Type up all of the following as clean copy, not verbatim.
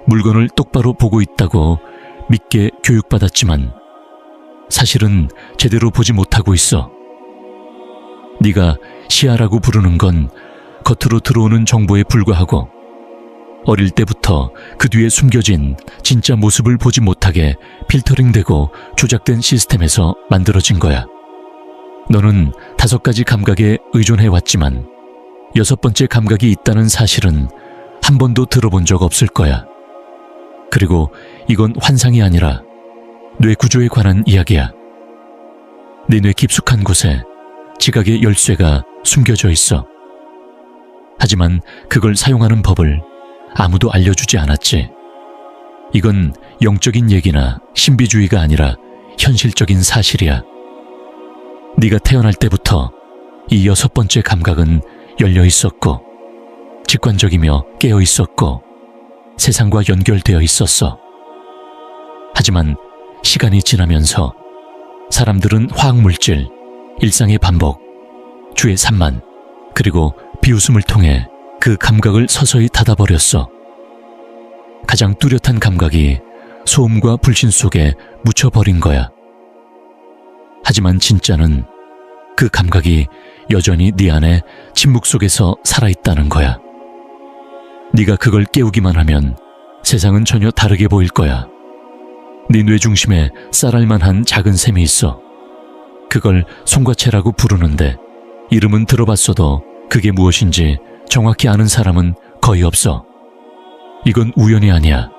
물건을 똑바로 보고 있다고 믿게 교육받았지만 사실은 제대로 보지 못하고 있어. 네가 시야라고 부르는 건 겉으로 들어오는 정보에 불과하고 어릴 때부터 그 뒤에 숨겨진 진짜 모습을 보지 못하게 필터링되고 조작된 시스템에서 만들어진 거야. 너는 5가지 감각에 의존해왔지만 6번째 감각이 있다는 사실은 한 번도 들어본 적 없을 거야. 그리고 이건 환상이 아니라 뇌 구조에 관한 이야기야. 내 뇌 깊숙한 곳에 지각의 열쇠가 숨겨져 있어. 하지만 그걸 사용하는 법을 아무도 알려주지 않았지. 이건 영적인 얘기나 신비주의가 아니라 현실적인 사실이야. 네가 태어날 때부터 이 6번째 감각은 열려 있었고 직관적이며 깨어 있었고 세상과 연결되어 있었어. 하지만 시간이 지나면서 사람들은 화학물질, 일상의 반복, 주의 산만, 그리고 비웃음을 통해 그 감각을 서서히 닫아버렸어. 가장 뚜렷한 감각이 소음과 불신 속에 묻혀버린 거야. 하지만 진짜는 그 감각이 여전히 네 안에 침묵 속에서 살아있다는 거야. 네가 그걸 깨우기만 하면 세상은 전혀 다르게 보일 거야. 네 뇌 중심에 쌀알만한 작은 샘이 있어. 그걸 송과체라고 부르는데 이름은 들어봤어도 그게 무엇인지 정확히 아는 사람은 거의 없어. 이건 우연이 아니야.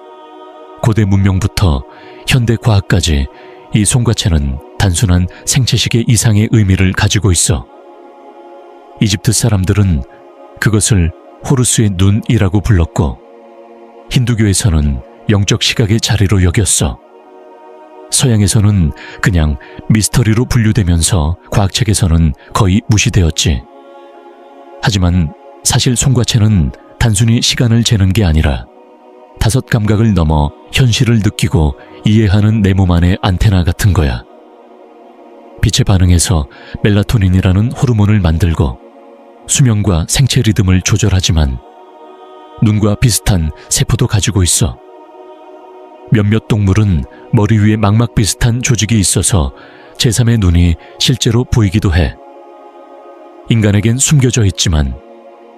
고대 문명부터 현대 과학까지 이 송과체는 단순한 생체식의 이상의 의미를 가지고 있어. 이집트 사람들은 그것을 호루스의 눈이라고 불렀고 힌두교에서는 영적 시각의 자리로 여겼어. 서양에서는 그냥 미스터리로 분류되면서 과학책에서는 거의 무시되었지. 하지만 사실 송과체는 단순히 시간을 재는 게 아니라 5 감각을 넘어 현실을 느끼고 이해하는 내 몸 안의 안테나 같은 거야. 빛에 반응해서 멜라토닌이라는 호르몬을 만들고 수면과 생체 리듬을 조절하지만 눈과 비슷한 세포도 가지고 있어. 몇몇 동물은 머리 위에 망막 비슷한 조직이 있어서 제3의 눈이 실제로 보이기도 해. 인간에겐 숨겨져 있지만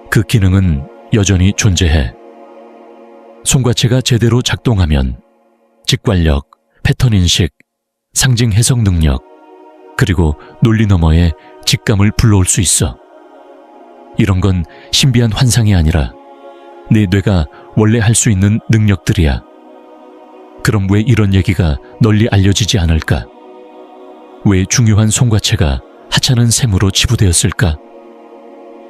그 기능은 여전히 존재해. 송과체가 제대로 작동하면 직관력, 패턴 인식, 상징 해석 능력, 그리고 논리 너머의 직감을 불러올 수 있어. 이런 건 신비한 환상이 아니라 내 뇌가 원래 할 수 있는 능력들이야. 그럼 왜 이런 얘기가 널리 알려지지 않을까? 왜 중요한 송과체가 하찮은 셈으로 치부되었을까?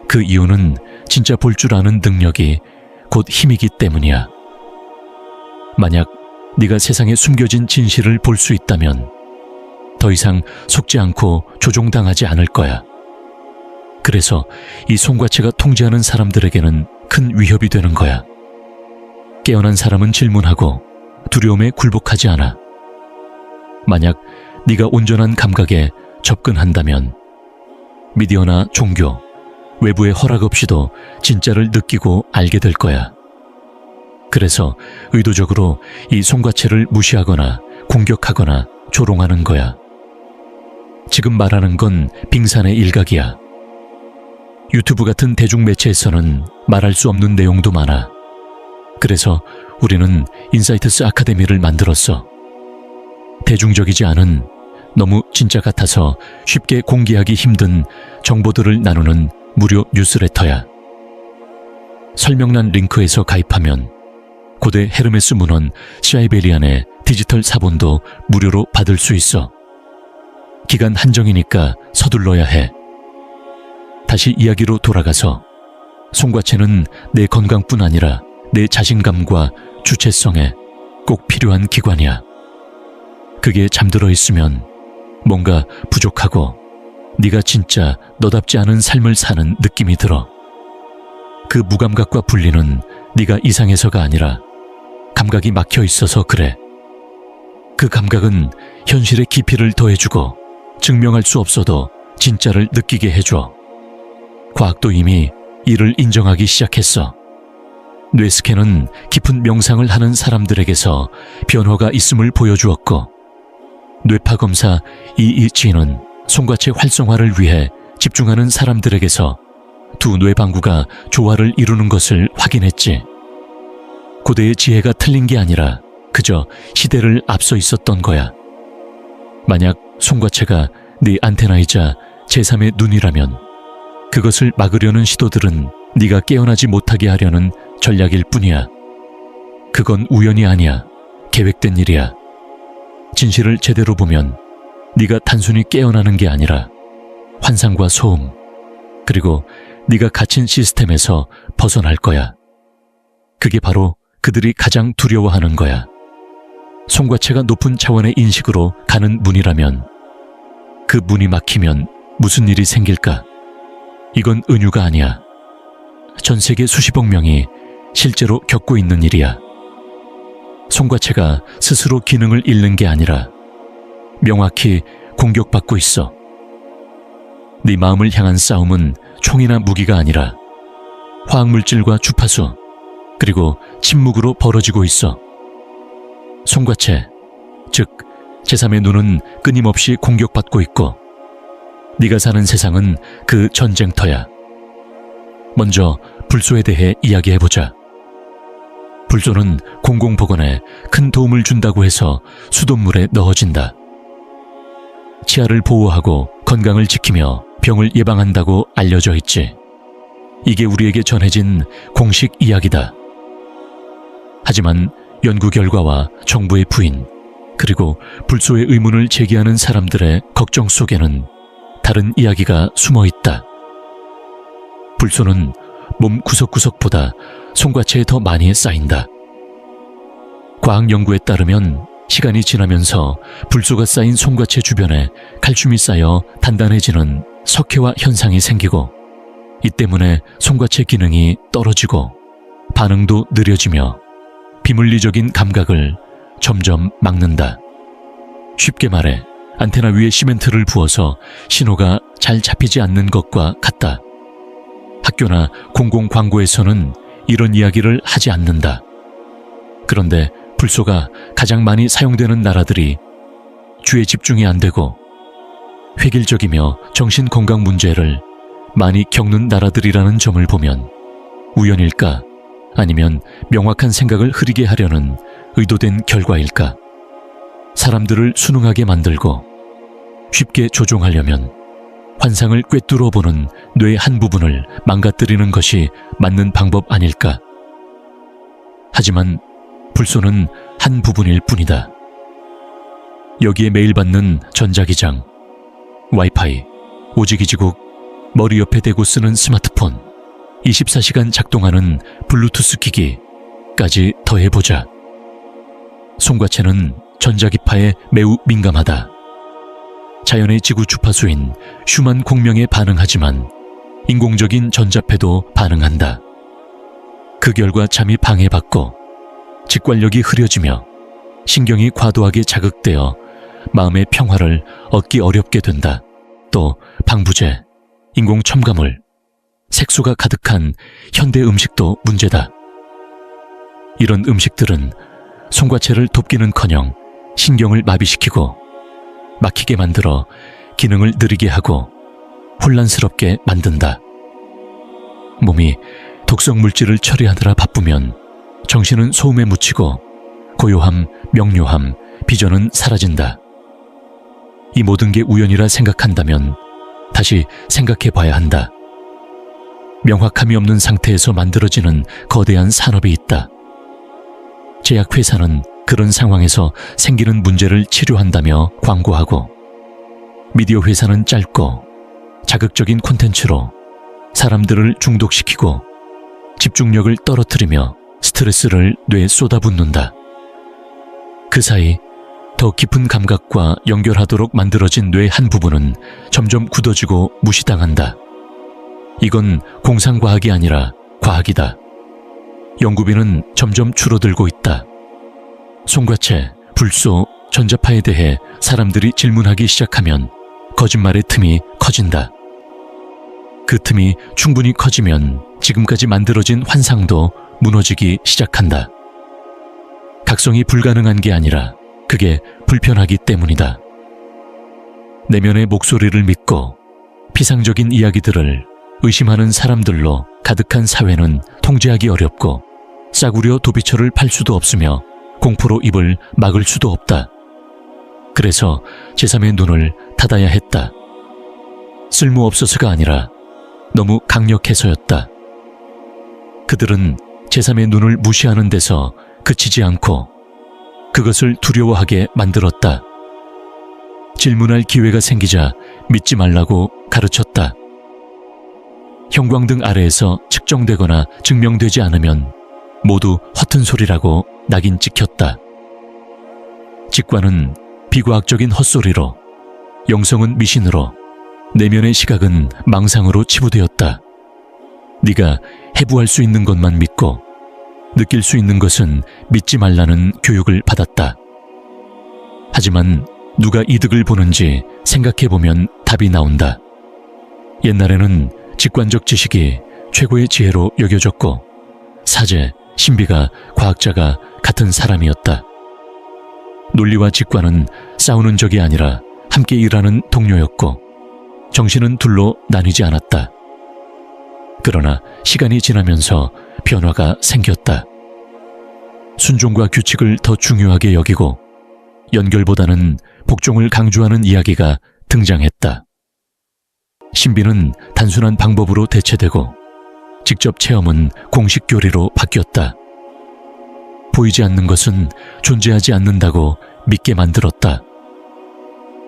그 이유는 진짜 볼 줄 아는 능력이 곧 힘이기 때문이야. 만약 네가 세상에 숨겨진 진실을 볼 수 있다면 더 이상 속지 않고 조종당하지 않을 거야. 그래서 이 송과체가 통제하는 사람들에게는 큰 위협이 되는 거야. 깨어난 사람은 질문하고 두려움에 굴복하지 않아. 만약 네가 온전한 감각에 접근한다면 미디어나 종교, 외부의 허락 없이도 진짜를 느끼고 알게 될 거야. 그래서 의도적으로 이 송과체를 무시하거나 공격하거나 조롱하는 거야. 지금 말하는 건 빙산의 일각이야. 유튜브 같은 대중매체에서는 말할 수 없는 내용도 많아. 그래서 우리는 인사이트스 아카데미를 만들었어. 대중적이지 않은, 너무 진짜 같아서 쉽게 공개하기 힘든 정보들을 나누는 무료 뉴스레터야. 설명란 링크에서 가입하면 고대 헤르메스 문헌 시아이베리안의 디지털 사본도 무료로 받을 수 있어. 기간 한정이니까 서둘러야 해. 다시 이야기로 돌아가서 송과체는 내 건강뿐 아니라 내 자신감과 주체성에 꼭 필요한 기관이야. 그게 잠들어 있으면 뭔가 부족하고 네가 진짜 너답지 않은 삶을 사는 느낌이 들어. 그 무감각과 분리는 네가 이상해서가 아니라 감각이 막혀 있어서 그래. 그 감각은 현실의 깊이를 더해주고 증명할 수 없어도 진짜를 느끼게 해줘. 과학도 이미 이를 인정하기 시작했어. 뇌 스캔은 깊은 명상을 하는 사람들에게서 변화가 있음을 보여주었고, 뇌파 검사 EEG는 송과체 활성화를 위해 집중하는 사람들에게서 두 뇌방구가 조화를 이루는 것을 확인했지. 고대의 지혜가 틀린 게 아니라 그저 시대를 앞서 있었던 거야. 만약 송과체가 네 안테나이자 제3의 눈이라면 그것을 막으려는 시도들은 네가 깨어나지 못하게 하려는 전략일 뿐이야. 그건 우연이 아니야. 계획된 일이야. 진실을 제대로 보면 네가 단순히 깨어나는 게 아니라 환상과 소음, 그리고 네가 갇힌 시스템에서 벗어날 거야. 그게 바로 그들이 가장 두려워하는 거야. 송과체가 높은 차원의 인식으로 가는 문이라면 그 문이 막히면 무슨 일이 생길까? 이건 은유가 아니야. 전 세계 수십억 명이 실제로 겪고 있는 일이야. 송과체가 스스로 기능을 잃는 게 아니라 명확히 공격받고 있어. 네 마음을 향한 싸움은 총이나 무기가 아니라 화학물질과 주파수, 그리고 침묵으로 벌어지고 있어. 송과체, 즉 제3의 눈은 끊임없이 공격받고 있고 네가 사는 세상은 그 전쟁터야. 먼저 불소에 대해 이야기해보자. 불소는 공공보건에 큰 도움을 준다고 해서 수돗물에 넣어진다. 치아를 보호하고 건강을 지키며 병을 예방한다고 알려져 있지. 이게 우리에게 전해진 공식 이야기다. 하지만 연구 결과와 정부의 부인, 그리고 불소의 의문을 제기하는 사람들의 걱정 속에는 다른 이야기가 숨어 있다. 불소는 몸 구석구석보다 송과체에 더 많이 쌓인다. 과학 연구에 따르면 시간이 지나면서 불소가 쌓인 송과체 주변에 칼슘이 쌓여 단단해지는 석회화 현상이 생기고, 이 때문에 송과체 기능이 떨어지고 반응도 느려지며 비물리적인 감각을 점점 막는다. 쉽게 말해 안테나 위에 시멘트를 부어서 신호가 잘 잡히지 않는 것과 같다. 학교나 공공 광고에서는 이런 이야기를 하지 않는다. 그런데 불소가 가장 많이 사용되는 나라들이 주에 집중이 안 되고 획일적이며 정신건강 문제를 많이 겪는 나라들이라는 점을 보면 우연일까? 아니면 명확한 생각을 흐리게 하려는 의도된 결과일까? 사람들을 순응하게 만들고 쉽게 조종하려면 환상을 꿰뚫어 보는 뇌의 한 부분을 망가뜨리는 것이 맞는 방법 아닐까? 하지만 불소는 한 부분일 뿐이다. 여기에 매일 받는 전자기장, 와이파이, 오지기지국, 머리 옆에 대고 쓰는 스마트폰, 24시간 작동하는 블루투스 기기까지 더해보자. 송과체는 전자기파에 매우 민감하다. 자연의 지구 주파수인 슈만 공명에 반응하지만 인공적인 전자패도 반응한다. 그 결과 잠이 방해받고 직관력이 흐려지며 신경이 과도하게 자극되어 마음의 평화를 얻기 어렵게 된다. 또 방부제, 인공 첨가물, 색소가 가득한 현대 음식도 문제다. 이런 음식들은 송과체를 돕기는커녕 신경을 마비시키고 막히게 만들어 기능을 느리게 하고 혼란스럽게 만든다. 몸이 독성 물질을 처리하느라 바쁘면 정신은 소음에 묻히고 고요함, 명료함, 비전은 사라진다. 이 모든 게 우연이라 생각한다면 다시 생각해 봐야 한다. 명확함이 없는 상태에서 만들어지는 거대한 산업이 있다. 제약회사는 그런 상황에서 생기는 문제를 치료한다며 광고하고, 미디어 회사는 짧고 자극적인 콘텐츠로 사람들을 중독시키고 집중력을 떨어뜨리며 스트레스를 뇌에 쏟아붓는다. 그 사이 더 깊은 감각과 연결하도록 만들어진 뇌의 한 부분은 점점 굳어지고 무시당한다. 이건 공상과학이 아니라 과학이다. 연구비는 점점 줄어들고 있다. 송과체, 불소, 전자파에 대해 사람들이 질문하기 시작하면 거짓말의 틈이 커진다. 그 틈이 충분히 커지면 지금까지 만들어진 환상도 무너지기 시작한다. 각성이 불가능한 게 아니라 그게 불편하기 때문이다. 내면의 목소리를 믿고 피상적인 이야기들을 의심하는 사람들로 가득한 사회는 통제하기 어렵고 싸구려 도비처를 팔 수도 없으며 공포로 입을 막을 수도 없다. 그래서 제3의 눈을 닫아야 했다. 쓸모없어서가 아니라 너무 강력해서였다. 그들은 제3의 눈을 무시하는 데서 그치지 않고 그것을 두려워하게 만들었다. 질문할 기회가 생기자 믿지 말라고 가르쳤다. 형광등 아래에서 측정되거나 증명되지 않으면 모두 허튼 소리라고 낙인 찍혔다. 직관은 비과학적인 헛소리로, 영성은 미신으로, 내면의 시각은 망상으로 치부되었다. 네가 해부할 수 있는 것만 믿고 느낄 수 있는 것은 믿지 말라는 교육을 받았다. 하지만 누가 이득을 보는지 생각해보면 답이 나온다. 옛날에는 직관적 지식이 최고의 지혜로 여겨졌고 사제, 신비가, 과학자가 같은 사람이었다. 논리와 직관은 싸우는 적이 아니라 함께 일하는 동료였고 정신은 둘로 나뉘지 않았다. 그러나 시간이 지나면서 변화가 생겼다. 순종과 규칙을 더 중요하게 여기고 연결보다는 복종을 강조하는 이야기가 등장했다. 신비는 단순한 방법으로 대체되고 직접 체험은 공식 교리로 바뀌었다. 보이지 않는 것은 존재하지 않는다고 믿게 만들었다.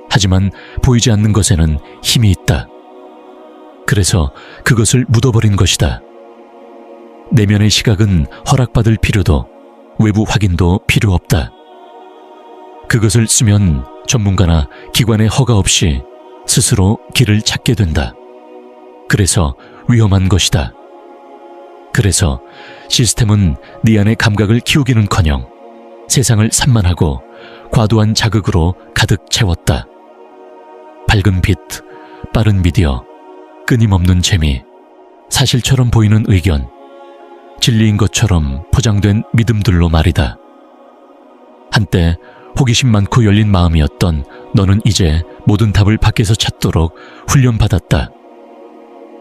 하지만 보이지 않는 것에는 힘이 있다. 그래서 그것을 묻어버린 것이다. 내면의 시각은 허락받을 필요도 외부 확인도 필요 없다. 그것을 쓰면 전문가나 기관의 허가 없이 스스로 길을 찾게 된다. 그래서 위험한 것이다. 그래서 시스템은 네 안의 감각을 키우기는커녕 세상을 산만하고 과도한 자극으로 가득 채웠다. 밝은 빛, 빠른 미디어, 끊임없는 재미, 사실처럼 보이는 의견, 진리인 것처럼 포장된 믿음들로 말이다. 한때 호기심 많고 열린 마음이었던 너는 이제 모든 답을 밖에서 찾도록 훈련받았다.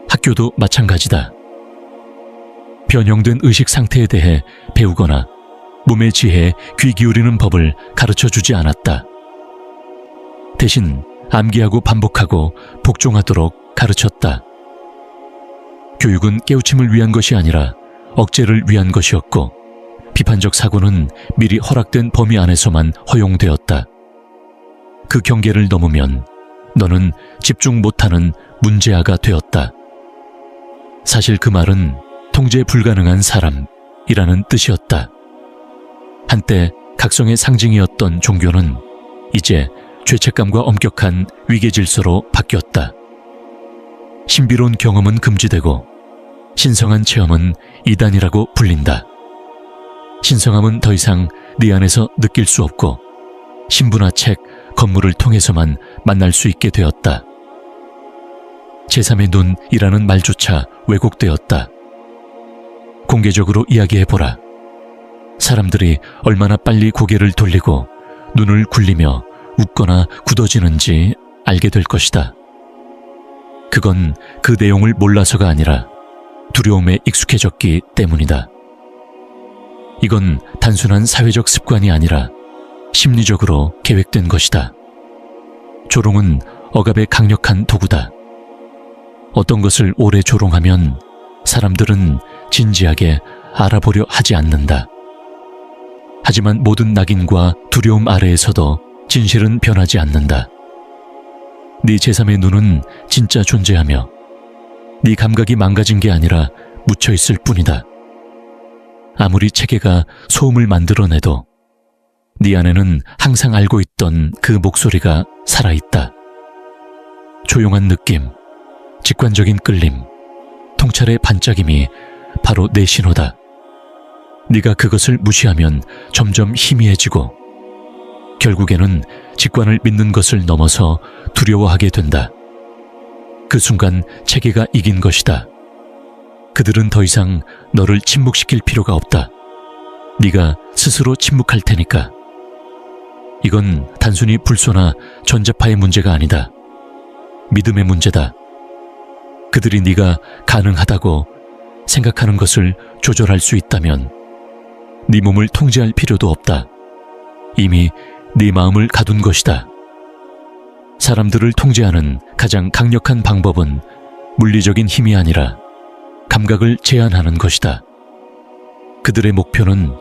학교도 마찬가지다. 변형된 의식 상태에 대해 배우거나 몸의 지혜에 귀 기울이는 법을 가르쳐주지 않았다. 대신 암기하고 반복하고 복종하도록 가르쳤다. 교육은 깨우침을 위한 것이 아니라 억제를 위한 것이었고 비판적 사고는 미리 허락된 범위 안에서만 허용되었다. 그 경계를 넘으면 너는 집중 못하는 문제아가 되었다. 사실 그 말은 통제 불가능한 사람이라는 뜻이었다. 한때 각성의 상징이었던 종교는 이제 죄책감과 엄격한 위계 질서로 바뀌었다. 신비로운 경험은 금지되고 신성한 체험은 이단이라고 불린다. 신성함은 더 이상 네 안에서 느낄 수 없고 신부나 책, 건물을 통해서만 만날 수 있게 되었다. 제3의 눈이라는 말조차 왜곡되었다. 공개적으로 이야기해보라. 사람들이 얼마나 빨리 고개를 돌리고 눈을 굴리며 웃거나 굳어지는지 알게 될 것이다. 그건 그 내용을 몰라서가 아니라 두려움에 익숙해졌기 때문이다. 이건 단순한 사회적 습관이 아니라 심리적으로 계획된 것이다. 조롱은 억압의 강력한 도구다. 어떤 것을 오래 조롱하면 사람들은 진지하게 알아보려 하지 않는다. 하지만 모든 낙인과 두려움 아래에서도 진실은 변하지 않는다. 네 제3의 눈은 진짜 존재하며 네 감각이 망가진 게 아니라 묻혀있을 뿐이다. 아무리 체계가 소음을 만들어내도 네 안에는 항상 알고 있던 그 목소리가 살아있다. 조용한 느낌, 직관적인 끌림, 통찰의 반짝임이 바로 내 신호다. 네가 그것을 무시하면 점점 희미해지고 결국에는 직관을 믿는 것을 넘어서 두려워하게 된다. 그 순간 체계가 이긴 것이다. 그들은 더 이상 너를 침묵시킬 필요가 없다. 네가 스스로 침묵할 테니까. 이건 단순히 불소나 전자파의 문제가 아니다. 믿음의 문제다. 그들이 네가 가능하다고 생각하는 것을 조절할 수 있다면 네 몸을 통제할 필요도 없다. 이미 네 마음을 가둔 것이다. 사람들을 통제하는 가장 강력한 방법은 물리적인 힘이 아니라 감각을 제한하는 것이다. 그들의 목표는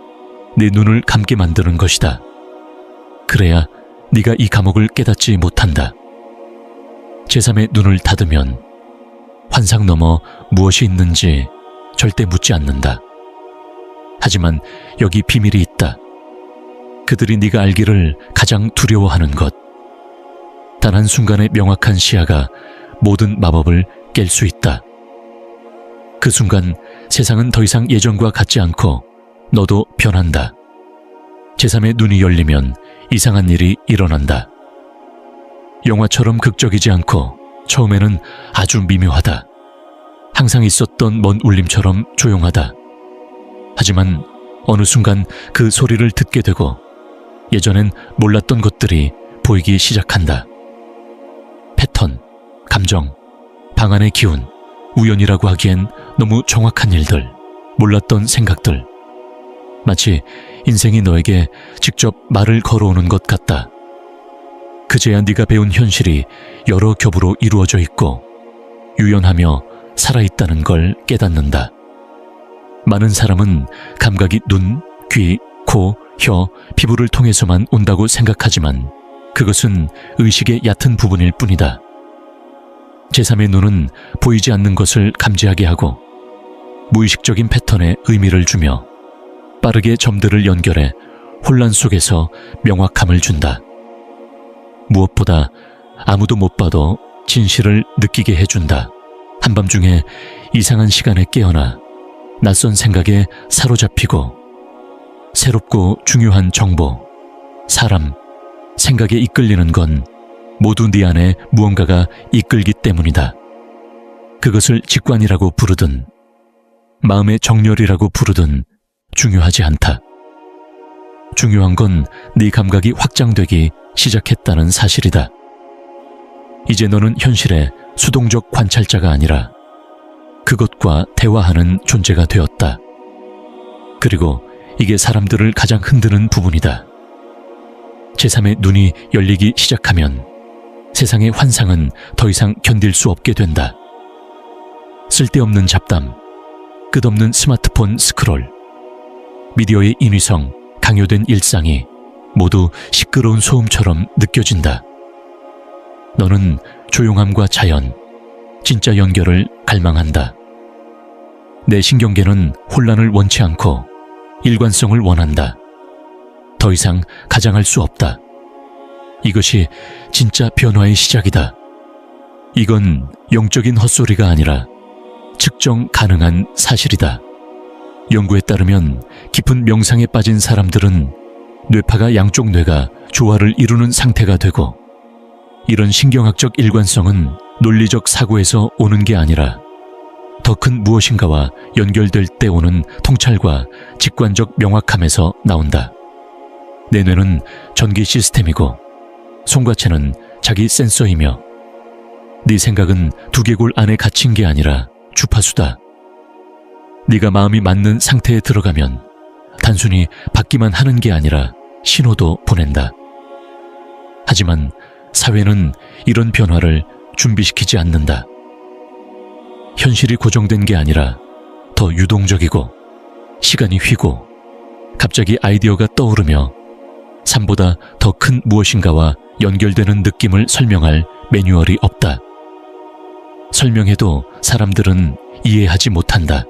네 눈을 감게 만드는 것이다. 그래야 네가 이 감옥을 깨닫지 못한다. 제3의 눈을 닫으면 환상 너머 무엇이 있는지 절대 묻지 않는다. 하지만 여기 비밀이 있다. 그들이 네가 알기를 가장 두려워하는 것. 단 한순간의 명확한 시야가 모든 마법을 깰 수 있다. 그 순간 세상은 더 이상 예전과 같지 않고 너도 변한다. 제3의 눈이 열리면 이상한 일이 일어난다. 영화처럼 극적이지 않고 처음에는 아주 미묘하다. 항상 있었던 먼 울림처럼 조용하다. 하지만 어느 순간 그 소리를 듣게 되고 예전엔 몰랐던 것들이 보이기 시작한다. 패턴, 감정, 방 안의 기운, 우연이라고 하기엔 너무 정확한 일들, 몰랐던 생각들. 마치 인생이 너에게 직접 말을 걸어오는 것 같다. 그제야 네가 배운 현실이 여러 겹으로 이루어져 있고 유연하며 살아있다는 걸 깨닫는다. 많은 사람은 감각이 눈, 귀, 코, 혀, 피부를 통해서만 온다고 생각하지만 그것은 의식의 얕은 부분일 뿐이다. 제3의 눈은 보이지 않는 것을 감지하게 하고 무의식적인 패턴에 의미를 주며 빠르게 점들을 연결해 혼란 속에서 명확함을 준다. 무엇보다 아무도 못 봐도 진실을 느끼게 해준다. 한밤중에 이상한 시간에 깨어나 낯선 생각에 사로잡히고 새롭고 중요한 정보, 사람, 생각에 이끌리는 건 모두 네 안에 무언가가 이끌기 때문이다. 그것을 직관이라고 부르든 마음의 정렬이라고 부르든 중요하지 않다. 중요한 건 네 감각이 확장되기 시작했다는 사실이다. 이제 너는 현실의 수동적 관찰자가 아니라 그것과 대화하는 존재가 되었다. 그리고 이게 사람들을 가장 흔드는 부분이다. 제3의 눈이 열리기 시작하면 세상의 환상은 더 이상 견딜 수 없게 된다. 쓸데없는 잡담, 끝없는 스마트폰 스크롤, 미디어의 인위성, 강요된 일상이 모두 시끄러운 소음처럼 느껴진다. 너는 조용함과 자연, 진짜 연결을 갈망한다. 내 신경계는 혼란을 원치 않고 일관성을 원한다. 더 이상 가장할 수 없다. 이것이 진짜 변화의 시작이다. 이건 영적인 헛소리가 아니라 측정 가능한 사실이다. 연구에 따르면 깊은 명상에 빠진 사람들은 뇌파가 양쪽 뇌가 조화를 이루는 상태가 되고 이런 신경학적 일관성은 논리적 사고에서 오는 게 아니라 더 큰 무엇인가와 연결될 때 오는 통찰과 직관적 명확함에서 나온다. 내 뇌는 전기 시스템이고 송과체는 자기 센서이며 네 생각은 두개골 안에 갇힌 게 아니라 주파수다. 네가 마음이 맞는 상태에 들어가면 단순히 받기만 하는 게 아니라 신호도 보낸다. 하지만 사회는 이런 변화를 준비시키지 않는다. 현실이 고정된 게 아니라 더 유동적이고 시간이 휘고 갑자기 아이디어가 떠오르며 삶보다 더 큰 무엇인가와 연결되는 느낌을 설명할 매뉴얼이 없다. 설명해도 사람들은 이해하지 못한다.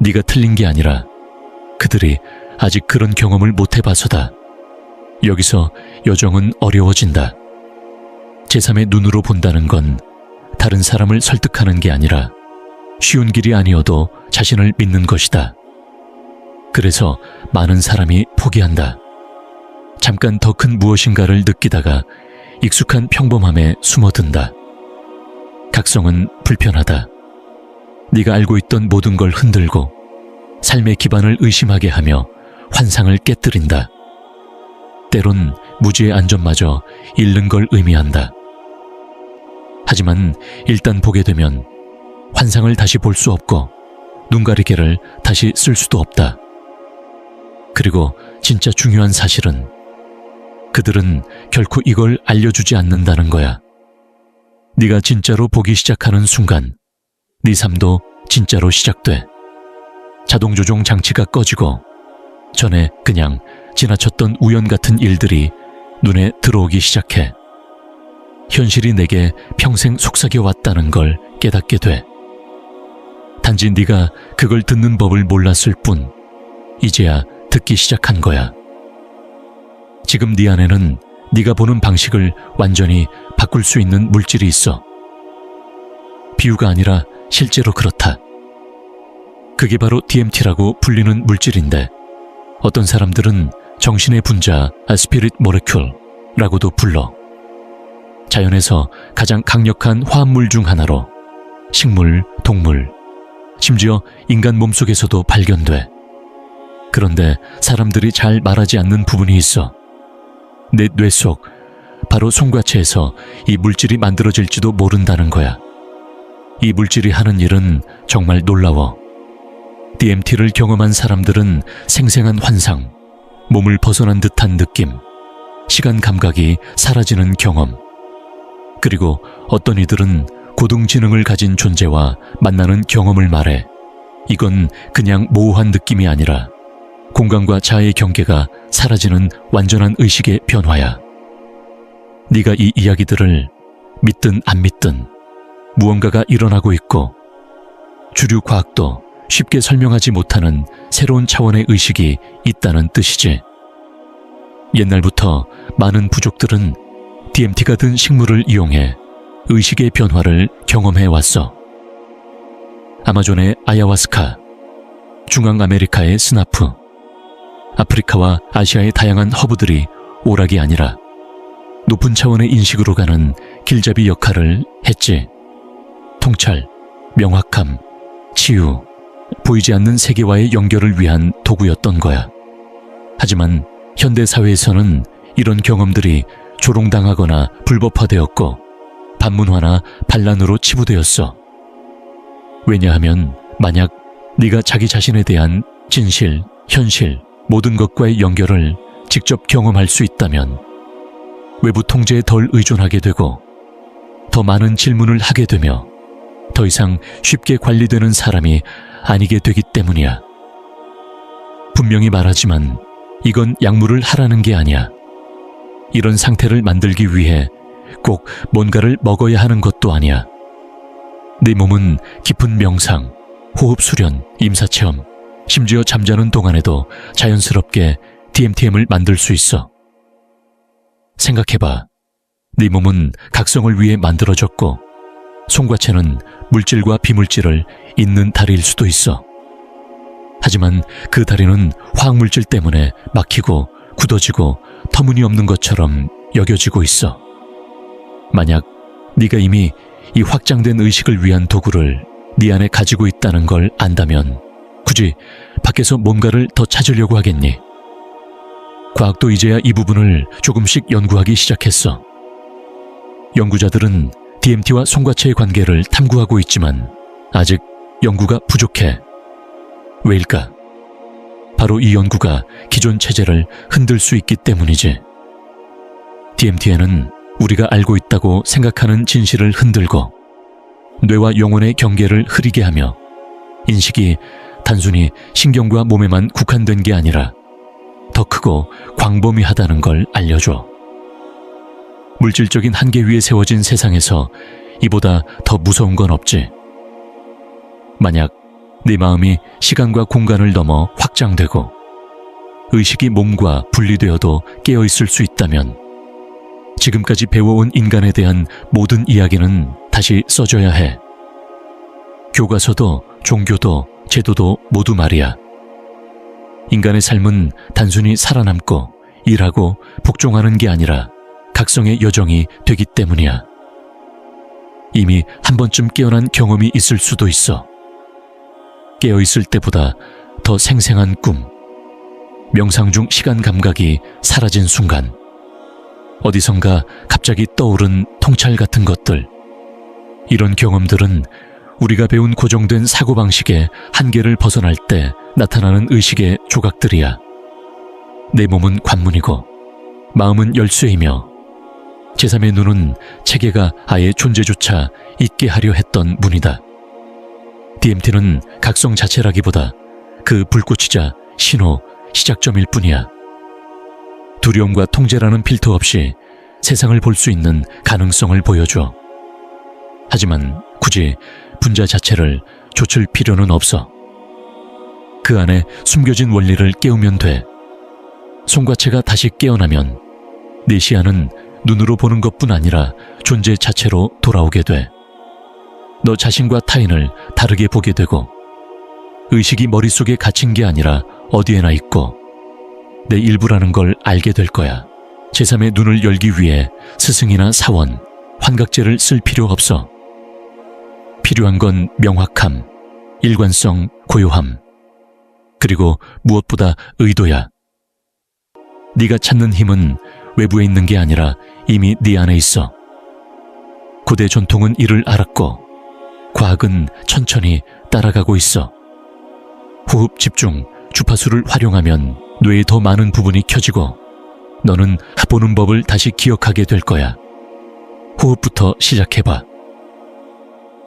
네가 틀린 게 아니라 그들이 아직 그런 경험을 못 해봐서다. 여기서 여정은 어려워진다. 제3의 눈으로 본다는 건 다른 사람을 설득하는 게 아니라 쉬운 길이 아니어도 자신을 믿는 것이다. 그래서 많은 사람이 포기한다. 잠깐 더 큰 무엇인가를 느끼다가 익숙한 평범함에 숨어든다. 각성은 불편하다. 네가 알고 있던 모든 걸 흔들고 삶의 기반을 의심하게 하며 환상을 깨뜨린다. 때론 무지의 안전마저 잃는 걸 의미한다. 하지만 일단 보게 되면 환상을 다시 볼 수 없고 눈가리개를 다시 쓸 수도 없다. 그리고 진짜 중요한 사실은 그들은 결코 이걸 알려주지 않는다는 거야. 네가 진짜로 보기 시작하는 순간 네 삶도 진짜로 시작돼. 자동조종 장치가 꺼지고 전에 그냥 지나쳤던 우연 같은 일들이 눈에 들어오기 시작해. 현실이 내게 평생 속삭여 왔다는 걸 깨닫게 돼. 단지 네가 그걸 듣는 법을 몰랐을 뿐 이제야 듣기 시작한 거야. 지금 네 안에는 네가 보는 방식을 완전히 바꿀 수 있는 물질이 있어. 비유가 아니라 실제로 그렇다. 그게 바로 DMT라고 불리는 물질인데 어떤 사람들은 정신의 분자, 스피릿 모레큘라고도 불러. 자연에서 가장 강력한 화합물 중 하나로 식물, 동물, 심지어 인간 몸속에서도 발견돼. 그런데 사람들이 잘 말하지 않는 부분이 있어. 내 뇌 속, 바로 송과체에서 이 물질이 만들어질지도 모른다는 거야. 이 물질이 하는 일은 정말 놀라워. DMT를 경험한 사람들은 생생한 환상, 몸을 벗어난 듯한 느낌, 시간 감각이 사라지는 경험, 그리고 어떤 이들은 고등지능을 가진 존재와 만나는 경험을 말해. 이건 그냥 모호한 느낌이 아니라 공간과 자아의 경계가 사라지는 완전한 의식의 변화야. 네가 이 이야기들을 믿든 안 믿든 무언가가 일어나고 있고 주류 과학도 쉽게 설명하지 못하는 새로운 차원의 의식이 있다는 뜻이지. 옛날부터 많은 부족들은 DMT가 든 식물을 이용해 의식의 변화를 경험해 왔어. 아마존의 아야와스카, 중앙아메리카의 스나프, 아프리카와 아시아의 다양한 허브들이 오락이 아니라 높은 차원의 인식으로 가는 길잡이 역할을 했지. 통찰, 명확함, 치유, 보이지 않는 세계와의 연결을 위한 도구였던 거야. 하지만 현대 사회에서는 이런 경험들이 조롱당하거나 불법화되었고 반문화나 반란으로 치부되었어. 왜냐하면 만약 네가 자기 자신에 대한 진실, 현실, 모든 것과의 연결을 직접 경험할 수 있다면 외부 통제에 덜 의존하게 되고 더 많은 질문을 하게 되며 더 이상 쉽게 관리되는 사람이 아니게 되기 때문이야. 분명히 말하지만 이건 약물을 하라는 게 아니야. 이런 상태를 만들기 위해 꼭 뭔가를 먹어야 하는 것도 아니야. 네 몸은 깊은 명상, 호흡 수련, 임사체험, 심지어 잠자는 동안에도 자연스럽게 DMTM을 만들 수 있어. 생각해봐. 네 몸은 각성을 위해 만들어졌고 송과체는 물질과 비물질을 잇는 다리일 수도 있어. 하지만 그 다리는 화학물질 때문에 막히고 굳어지고 터무니없는 것처럼 여겨지고 있어. 만약 네가 이미 이 확장된 의식을 위한 도구를 네 안에 가지고 있다는 걸 안다면 굳이 밖에서 뭔가를 더 찾으려고 하겠니? 과학도 이제야 이 부분을 조금씩 연구하기 시작했어. 연구자들은 DMT와 송과체의 관계를 탐구하고 있지만 아직 연구가 부족해. 왜일까? 바로 이 연구가 기존 체제를 흔들 수 있기 때문이지. DMT에는 우리가 알고 있다고 생각하는 진실을 흔들고 뇌와 영혼의 경계를 흐리게 하며 인식이 단순히 신경과 몸에만 국한된 게 아니라 더 크고 광범위하다는 걸 알려줘. 물질적인 한계 위에 세워진 세상에서 이보다 더 무서운 건 없지. 만약 네 마음이 시간과 공간을 넘어 확장되고 의식이 몸과 분리되어도 깨어있을 수 있다면 지금까지 배워온 인간에 대한 모든 이야기는 다시 써줘야 해. 교과서도 종교도 제도도 모두 말이야. 인간의 삶은 단순히 살아남고 일하고 복종하는 게 아니라 각성의 여정이 되기 때문이야. 이미 한 번쯤 깨어난 경험이 있을 수도 있어. 깨어있을 때보다 더 생생한 꿈. 명상 중 시간 감각이 사라진 순간, 어디선가 갑자기 떠오른 통찰 같은 것들. 이런 경험들은 우리가 배운 고정된 사고방식의 한계를 벗어날 때 나타나는 의식의 조각들이야. 내 몸은 관문이고 마음은 열쇠이며 제3의 눈은 체계가 아예 존재조차 잊게 하려 했던 문이다. DMT는 각성 자체라기보다 그 불꽃이자 신호, 시작점일 뿐이야. 두려움과 통제라는 필터 없이 세상을 볼 수 있는 가능성을 보여줘. 하지만 굳이 분자 자체를 좇을 필요는 없어. 그 안에 숨겨진 원리를 깨우면 돼. 송과체가 다시 깨어나면 네 시야는 눈으로 보는 것뿐 아니라 존재 자체로 돌아오게 돼. 너 자신과 타인을 다르게 보게 되고, 의식이 머릿속에 갇힌 게 아니라 어디에나 있고 내 일부라는 걸 알게 될 거야. 제3의 눈을 열기 위해 스승이나 사원, 환각제를 쓸 필요 없어. 필요한 건 명확함, 일관성, 고요함, 그리고 무엇보다 의도야. 네가 찾는 힘은 외부에 있는 게 아니라 이미 네 안에 있어. 고대 전통은 이를 알았고 과학은 천천히 따라가고 있어. 호흡 집중, 주파수를 활용하면 뇌의 더 많은 부분이 켜지고 너는 보는 법을 다시 기억하게 될 거야. 호흡부터 시작해봐.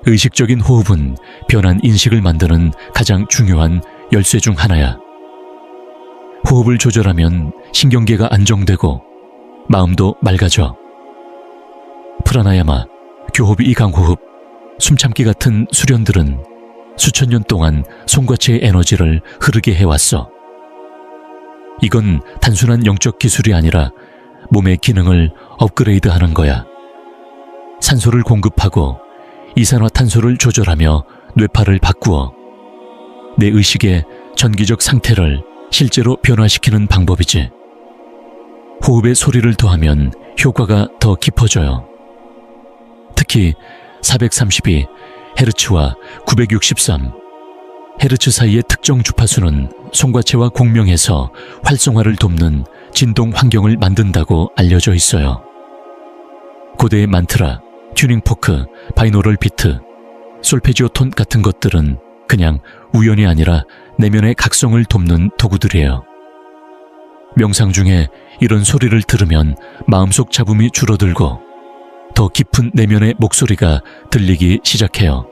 의식적인 호흡은 변한 인식을 만드는 가장 중요한 열쇠 중 하나야. 호흡을 조절하면 신경계가 안정되고 마음도 맑아져. 프라나야마, 교호비 강호흡, 숨참기 같은 수련들은 수천 년 동안 송과체의 에너지를 흐르게 해왔어. 이건 단순한 영적 기술이 아니라 몸의 기능을 업그레이드하는 거야. 산소를 공급하고 이산화탄소를 조절하며 뇌파를 바꾸어 내 의식의 전기적 상태를 실제로 변화시키는 방법이지. 호흡에 소리를 더하면 효과가 더 깊어져요. 특히 432Hz와 963Hz 사이의 특정 주파수는 송과체와 공명해서 활성화를 돕는 진동 환경을 만든다고 알려져 있어요. 고대의 만트라, 튜닝 포크, 바이노럴 비트, 솔페지오 톤 같은 것들은 그냥 우연이 아니라 내면의 각성을 돕는 도구들이에요. 명상 중에 이런 소리를 들으면 마음속 잡음이 줄어들고 더 깊은 내면의 목소리가 들리기 시작해요.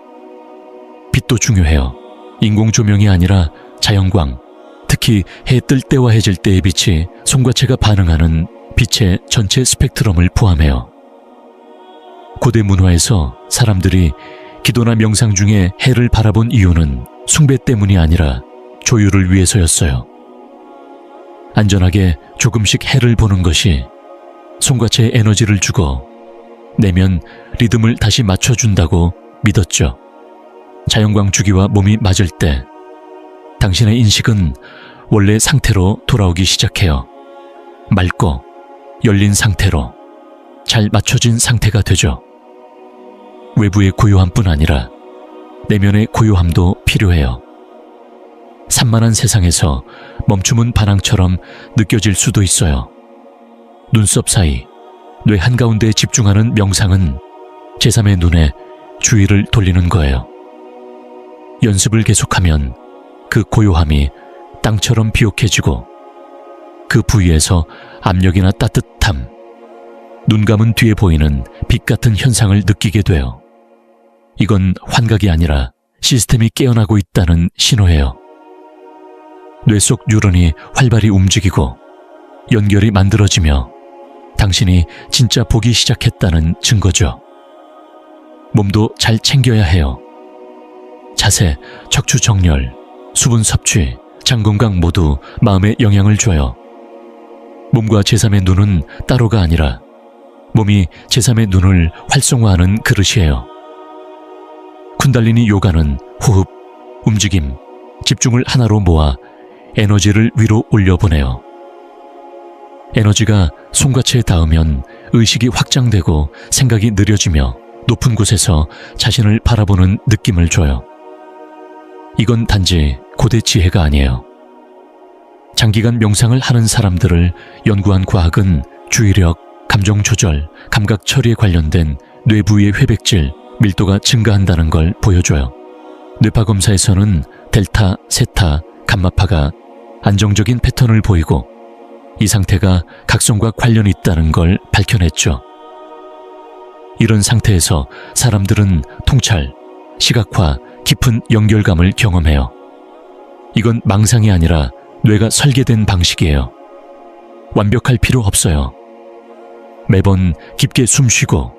빛도 중요해요. 인공 조명이 아니라 자연광, 특히 해 뜰 때와 해질 때의 빛이 송과체가 반응하는 빛의 전체 스펙트럼을 포함해요. 고대 문화에서 사람들이 기도나 명상 중에 해를 바라본 이유는 숭배 때문이 아니라 조율을 위해서였어요. 안전하게 조금씩 해를 보는 것이 송과체에 에너지를 주고 내면 리듬을 다시 맞춰준다고 믿었죠. 자연광 주기와 몸이 맞을 때 당신의 인식은 원래 상태로 돌아오기 시작해요. 맑고 열린 상태로 잘 맞춰진 상태가 되죠. 외부의 고요함뿐 아니라 내면의 고요함도 필요해요. 산만한 세상에서 멈춤은 반항처럼 느껴질 수도 있어요. 눈썹 사이, 뇌 한가운데에 집중하는 명상은 제3의 눈에 주의를 돌리는 거예요. 연습을 계속하면 그 고요함이 땅처럼 비옥해지고 그 부위에서 압력이나 따뜻함, 눈 감은 뒤에 보이는 빛 같은 현상을 느끼게 돼요. 이건 환각이 아니라 시스템이 깨어나고 있다는 신호예요. 뇌 속 뉴런이 활발히 움직이고 연결이 만들어지며 당신이 진짜 보기 시작했다는 증거죠. 몸도 잘 챙겨야 해요. 자세, 척추 정렬, 수분 섭취, 장 건강 모두 마음에 영향을 줘요. 몸과 제3의 눈은 따로가 아니라 몸이 제3의 눈을 활성화하는 그릇이에요. 쿤달리니 요가는 호흡, 움직임, 집중을 하나로 모아 에너지를 위로 올려보내요. 에너지가 송과체에 닿으면 의식이 확장되고 생각이 느려지며 높은 곳에서 자신을 바라보는 느낌을 줘요. 이건 단지 고대 지혜가 아니에요. 장기간 명상을 하는 사람들을 연구한 과학은 주의력, 감정 조절, 감각 처리에 관련된 뇌 부위의 회백질, 밀도가 증가한다는 걸 보여줘요. 뇌파 검사에서는 델타, 세타, 감마파가 안정적인 패턴을 보이고 이 상태가 각성과 관련이 있다는 걸 밝혀냈죠. 이런 상태에서 사람들은 통찰, 시각화, 깊은 연결감을 경험해요. 이건 망상이 아니라 뇌가 설계된 방식이에요. 완벽할 필요 없어요. 매번 깊게 숨 쉬고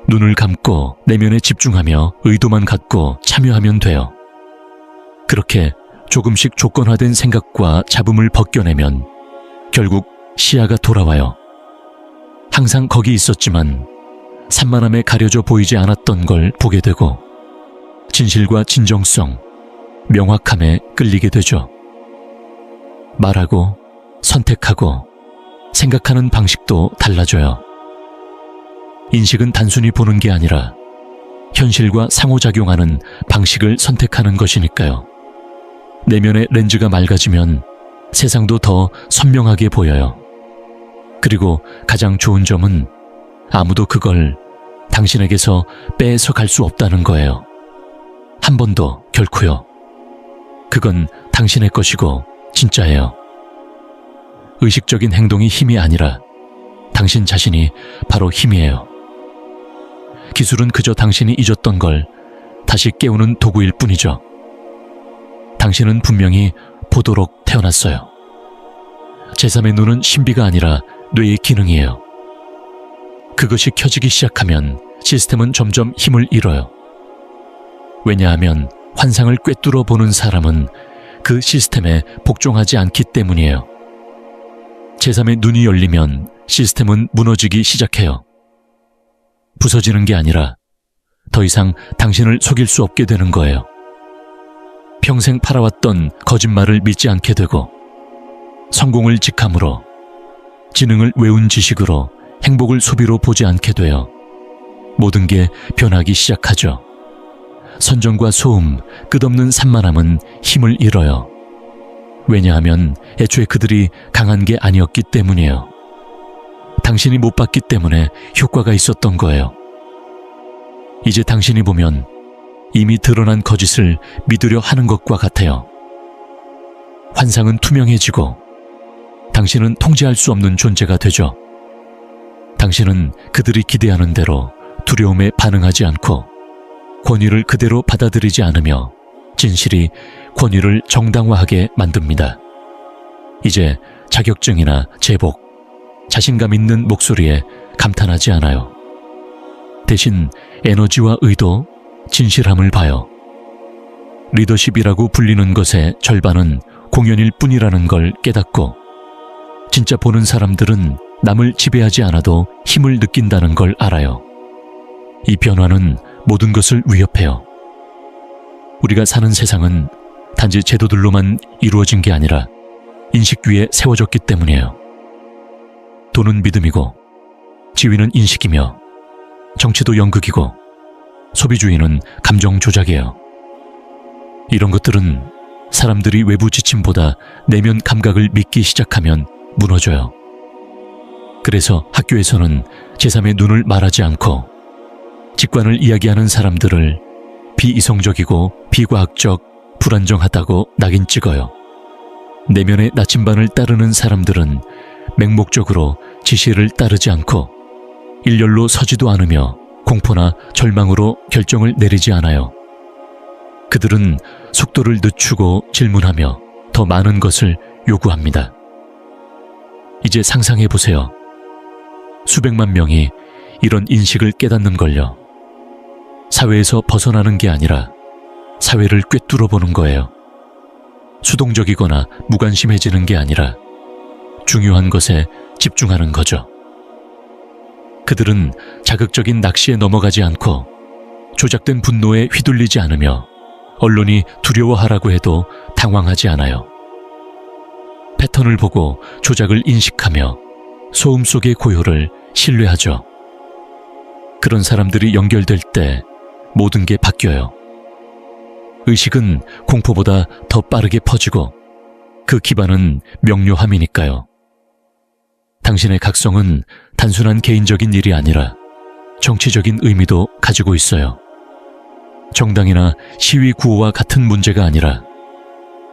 눈을 감고 내면에 집중하며 의도만 갖고 참여하면 돼요. 그렇게 조금씩 조건화된 생각과 잡음을 벗겨내면 결국 시야가 돌아와요. 항상 거기 있었지만 산만함에 가려져 보이지 않았던 걸 보게 되고 진실과 진정성, 명확함에 끌리게 되죠. 말하고 선택하고 생각하는 방식도 달라져요. 인식은 단순히 보는 게 아니라 현실과 상호작용하는 방식을 선택하는 것이니까요. 내면의 렌즈가 맑아지면 세상도 더 선명하게 보여요. 그리고 가장 좋은 점은 아무도 그걸 당신에게서 빼서 갈 수 없다는 거예요. 한 번도 결코요. 그건 당신의 것이고 진짜예요. 의식적인 행동이 힘이 아니라 당신 자신이 바로 힘이에요. 기술은 그저 당신이 잊었던 걸 다시 깨우는 도구일 뿐이죠. 당신은 분명히 보도록 태어났어요. 제3의 눈은 신비가 아니라 뇌의 기능이에요. 그것이 켜지기 시작하면 시스템은 점점 힘을 잃어요. 왜냐하면 환상을 꿰뚫어 보는 사람은 그 시스템에 복종하지 않기 때문이에요. 제3의 눈이 열리면 시스템은 무너지기 시작해요. 부서지는 게 아니라 더 이상 당신을 속일 수 없게 되는 거예요. 평생 팔아왔던 거짓말을 믿지 않게 되고 성공을 직함으로 지능을 외운 지식으로 행복을 소비로 보지 않게 되어 모든 게 변하기 시작하죠. 선정과 소음, 끝없는 산만함은 힘을 잃어요. 왜냐하면 애초에 그들이 강한 게 아니었기 때문이에요. 당신이 못 봤기 때문에 효과가 있었던 거예요. 이제 당신이 보면 이미 드러난 거짓을 믿으려 하는 것과 같아요. 환상은 투명해지고 당신은 통제할 수 없는 존재가 되죠. 당신은 그들이 기대하는 대로 두려움에 반응하지 않고 권위를 그대로 받아들이지 않으며 진실이 권위를 정당화하게 만듭니다. 이제 자격증이나 제복, 자신감 있는 목소리에 감탄하지 않아요. 대신 에너지와 의도, 진실함을 봐요. 리더십이라고 불리는 것의 절반은 공연일 뿐이라는 걸 깨닫고 진짜 보는 사람들은 남을 지배하지 않아도 힘을 느낀다는 걸 알아요. 이 변화는 모든 것을 위협해요. 우리가 사는 세상은 단지 제도들로만 이루어진 게 아니라 인식 위에 세워졌기 때문이에요. 돈은 믿음이고 지위는 인식이며 정치도 연극이고 소비주의는 감정 조작이에요. 이런 것들은 사람들이 외부 지침보다 내면 감각을 믿기 시작하면 무너져요. 그래서 학교에서는 제3의 눈을 말하지 않고 직관을 이야기하는 사람들을 비이성적이고 비과학적, 불안정하다고 낙인 찍어요. 내면의 나침반을 따르는 사람들은 맹목적으로 지시를 따르지 않고 일렬로 서지도 않으며 공포나 절망으로 결정을 내리지 않아요. 그들은 속도를 늦추고 질문하며 더 많은 것을 요구합니다. 이제 상상해 보세요. 수백만 명이 이런 인식을 깨닫는 걸요. 사회에서 벗어나는 게 아니라 사회를 꿰뚫어 보는 거예요. 수동적이거나 무관심해지는 게 아니라 중요한 것에 집중하는 거죠. 그들은 자극적인 낚시에 넘어가지 않고 조작된 분노에 휘둘리지 않으며 언론이 두려워하라고 해도 당황하지 않아요. 패턴을 보고 조작을 인식하며 소음 속의 고요를 신뢰하죠. 그런 사람들이 연결될 때 모든 게 바뀌어요. 의식은 공포보다 더 빠르게 퍼지고 그 기반은 명료함이니까요. 당신의 각성은 단순한 개인적인 일이 아니라 정치적인 의미도 가지고 있어요. 정당이나 시위 구호와 같은 문제가 아니라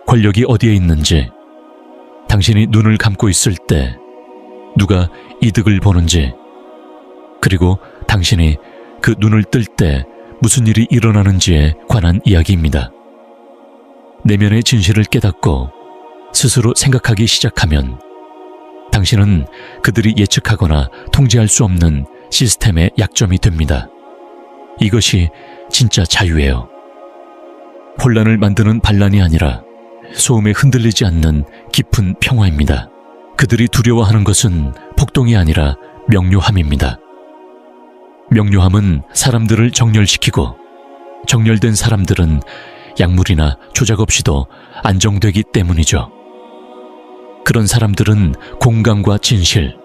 권력이 어디에 있는지, 당신이 눈을 감고 있을 때 누가 이득을 보는지, 그리고 당신이 그 눈을 뜰 때 무슨 일이 일어나는지에 관한 이야기입니다. 내면의 진실을 깨닫고 스스로 생각하기 시작하면 당신은 그들이 예측하거나 통제할 수 없는 시스템의 약점이 됩니다. 이것이 진짜 자유예요. 혼란을 만드는 반란이 아니라 소음에 흔들리지 않는 깊은 평화입니다. 그들이 두려워하는 것은 폭동이 아니라 명료함입니다. 명료함은 사람들을 정렬시키고 정렬된 사람들은 약물이나 조작 없이도 안정되기 때문이죠. 그런 사람들은 공감과 진실,